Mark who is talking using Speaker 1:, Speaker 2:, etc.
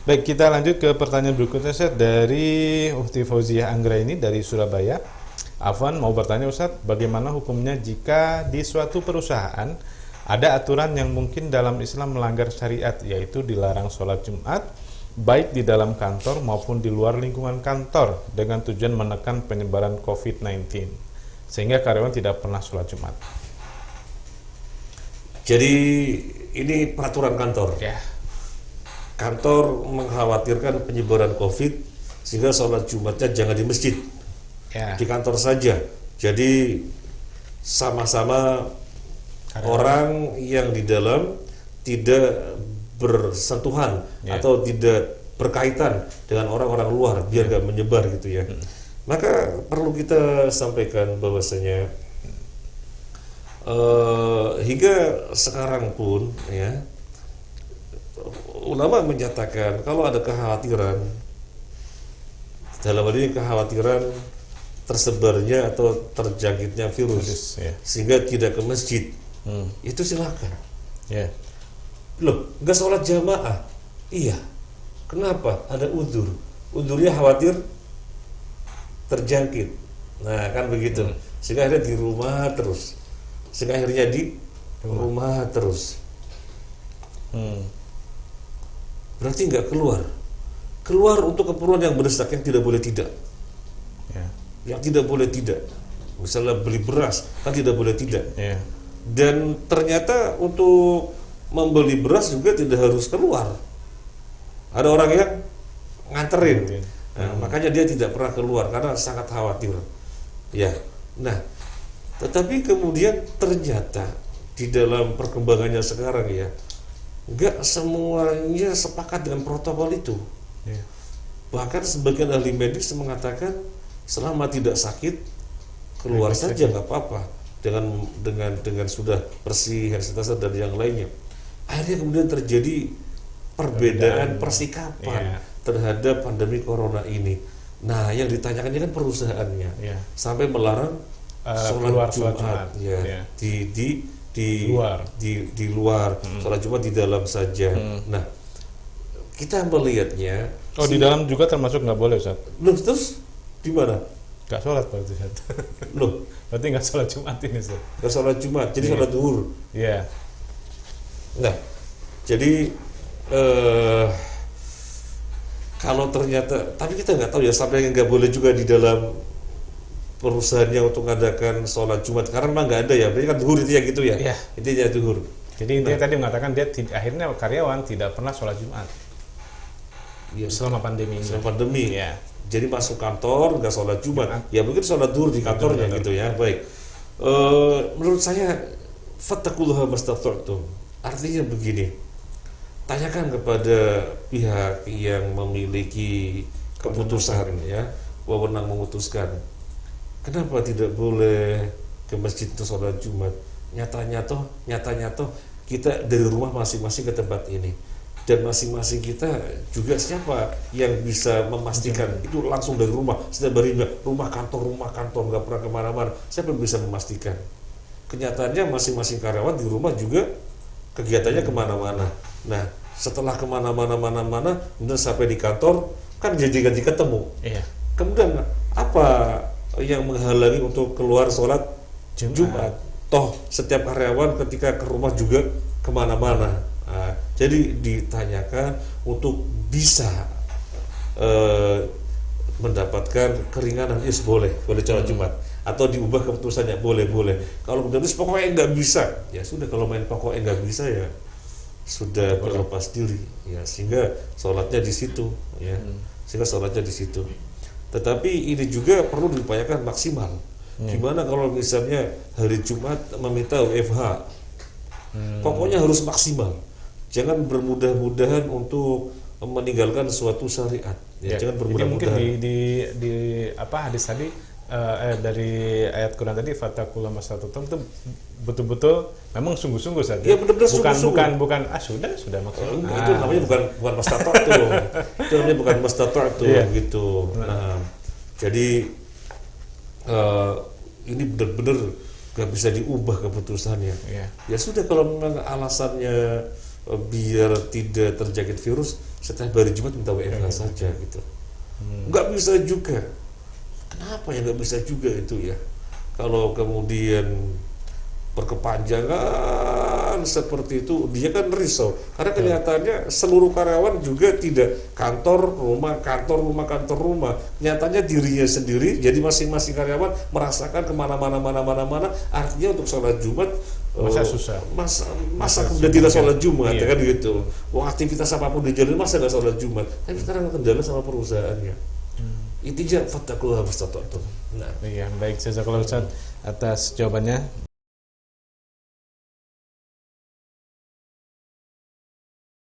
Speaker 1: Baik, kita lanjut ke pertanyaan berikutnya, Ustaz, dari Uhti Fauziah Anggra ini dari Surabaya. Afwan mau bertanya, Ustaz, bagaimana hukumnya jika di suatu perusahaan ada aturan yang mungkin dalam Islam melanggar syariat, yaitu dilarang sholat Jumat baik di dalam kantor maupun di luar lingkungan kantor dengan tujuan menekan penyebaran COVID-19 sehingga karyawan tidak pernah sholat Jumat.
Speaker 2: Jadi ini peraturan kantor.
Speaker 1: Ya.
Speaker 2: Kantor mengkhawatirkan penyebaran COVID sehingga sholat Jumatnya jangan di masjid,
Speaker 1: Ya.
Speaker 2: di kantor saja. Jadi sama-sama orang yang di dalam tidak bersentuhan atau tidak berkaitan dengan orang-orang luar biar gak menyebar gitu ya. Maka perlu kita sampaikan bahwasanya hingga sekarang pun ya, ulama menyatakan kalau ada kekhawatiran, dalam hal ini kekhawatiran tersebarnya atau terjangkitnya virus
Speaker 1: ya.
Speaker 2: sehingga tidak ke masjid, itu silakan.
Speaker 1: Ya.
Speaker 2: Loh, nggak sholat jamaah? Iya. Kenapa? Ada udzur. Udzurnya khawatir terjangkit. Nah, kan begitu. Sehingga akhirnya di rumah terus. Sehingga akhirnya di rumah terus. Berarti nggak keluar. Keluar untuk keperluan yang mendesak, yang tidak boleh tidak.
Speaker 1: Ya.
Speaker 2: Yang tidak boleh tidak. Misalnya beli beras, kan tidak boleh tidak.
Speaker 1: Ya.
Speaker 2: Dan ternyata untuk membeli beras juga tidak harus keluar. Ada orang yang nganterin. Nah, makanya dia tidak pernah keluar karena sangat khawatir. Ya. Nah, tetapi kemudian ternyata di dalam perkembangannya sekarang ya, nggak semuanya sepakat dengan protokol itu.
Speaker 1: Ya.
Speaker 2: Bahkan sebagian ahli medis mengatakan selama tidak sakit keluar saja nggak apa-apa dengan sudah bersih, hand sanitizer dan yang lainnya. Akhirnya kemudian terjadi perbedaan persikapan terhadap pandemi corona ini. Nah, yang ditanyakan ini kan perusahaannya sampai melarang sholat Jumat ya. Di luar sholat Jumat di dalam saja. Nah, kita melihatnya
Speaker 1: di dalam juga termasuk nggak boleh, Ustaz.
Speaker 2: Loh, terus di mana?
Speaker 1: Nggak sholat berarti, Ustaz.
Speaker 2: Loh,
Speaker 1: berarti nggak sholat Jumat ini, Ustaz.
Speaker 2: Nggak sholat Jumat, jadi sholat zuhur.
Speaker 1: Iya.
Speaker 2: Nah, jadi kalau ternyata, tapi kita nggak tahu ya, sampai yang nggak boleh juga di dalam perusahaannya untuk mengadakan sholat Jumat karena memang nggak ada ya, berarti kan zuhur itu ya gitu ya.
Speaker 1: Iya.
Speaker 2: Intinya zuhur.
Speaker 1: Jadi intinya tadi mengatakan dia akhirnya karyawan tidak pernah sholat Jumat.
Speaker 2: Ya,
Speaker 1: selama pandemi.
Speaker 2: Selama pandemi.
Speaker 1: Ya.
Speaker 2: Jadi masuk kantor nggak sholat Jumat, ya mungkin sholat zuhur di kantornya gitu ya. Baik. Menurut saya fattaqullaha mastata'tum. Artinya begini, tanyakan kepada pihak yang memiliki keputusan ya, wewenang memutuskan. Kenapa tidak boleh ke masjid untuk sholat Jumat? Nyatanya toh kita dari rumah masing-masing ke tempat ini, dan masing-masing kita juga siapa yang bisa memastikan itu langsung dari rumah, setiap harinya rumah kantor nggak pernah kemana-mana. Siapa yang bisa memastikan? Kenyataannya masing-masing karyawan di rumah juga kegiatannya kemana-mana. Nah, setelah kemana-mana, kemudian sampai di kantor kan jadi ganti ketemu.
Speaker 1: Iya.
Speaker 2: Kemudian apa yang menghalangi untuk keluar sholat Jumat? Toh setiap karyawan ketika ke rumah juga kemana-mana. Nah, jadi ditanyakan untuk bisa mendapatkan keringanan, yes boleh sholat Jumat, atau diubah keputusannya boleh. Kalau kemudian pokoknya nggak bisa, ya sudah, kalau main pokoknya nggak bisa ya sudah berlepas diri ya, sehingga sholatnya di situ ya, Tetapi ini juga perlu diupayakan maksimal. Gimana kalau misalnya hari Jumat meminta WFH, pokoknya harus maksimal. Jangan bermudah-mudahan untuk meninggalkan suatu syariat. Ya, jangan bermudah-mudahan.
Speaker 1: Mungkin di apa hadis tadi dari ayat Quran tadi fattaqullaha mastata'tum itu betul-betul memang sungguh-sungguh saja.
Speaker 2: Ya, benar-benar sungguh-sungguh.
Speaker 1: Bukan sudah maksudnya.
Speaker 2: Itu namanya bukan mastata'tum. Itu namanya bukan mastata'tum gitu. Nah, jadi ini benar-benar gak bisa diubah keputusannya. Ya sudah, kalau memang alasannya biar tidak terjangkit virus, setiap hari Jumat minta WFH saja gitu. Nggak bisa juga. Kenapa ya nggak bisa juga itu ya? Kalau kemudian berkepanjangan seperti itu, dia kan risau karena kelihatannya seluruh karyawan juga tidak kantor rumah kantor rumah kantor rumah, nyatanya dirinya sendiri, jadi masing-masing karyawan merasakan kemana-mana, artinya untuk sholat Jumat
Speaker 1: masa susah,
Speaker 2: masa kemudian tidak sholat Jumat,
Speaker 1: iya.
Speaker 2: kan gitu. Wah, aktivitas apapun dijalani masa nggak sholat Jumat, tapi sekarang kendala sama perusahaannya. Intinya fattaqullaha mastata'tum. Nah,
Speaker 1: Iya, baik, jazakallahu Ustaz atas jawabannya.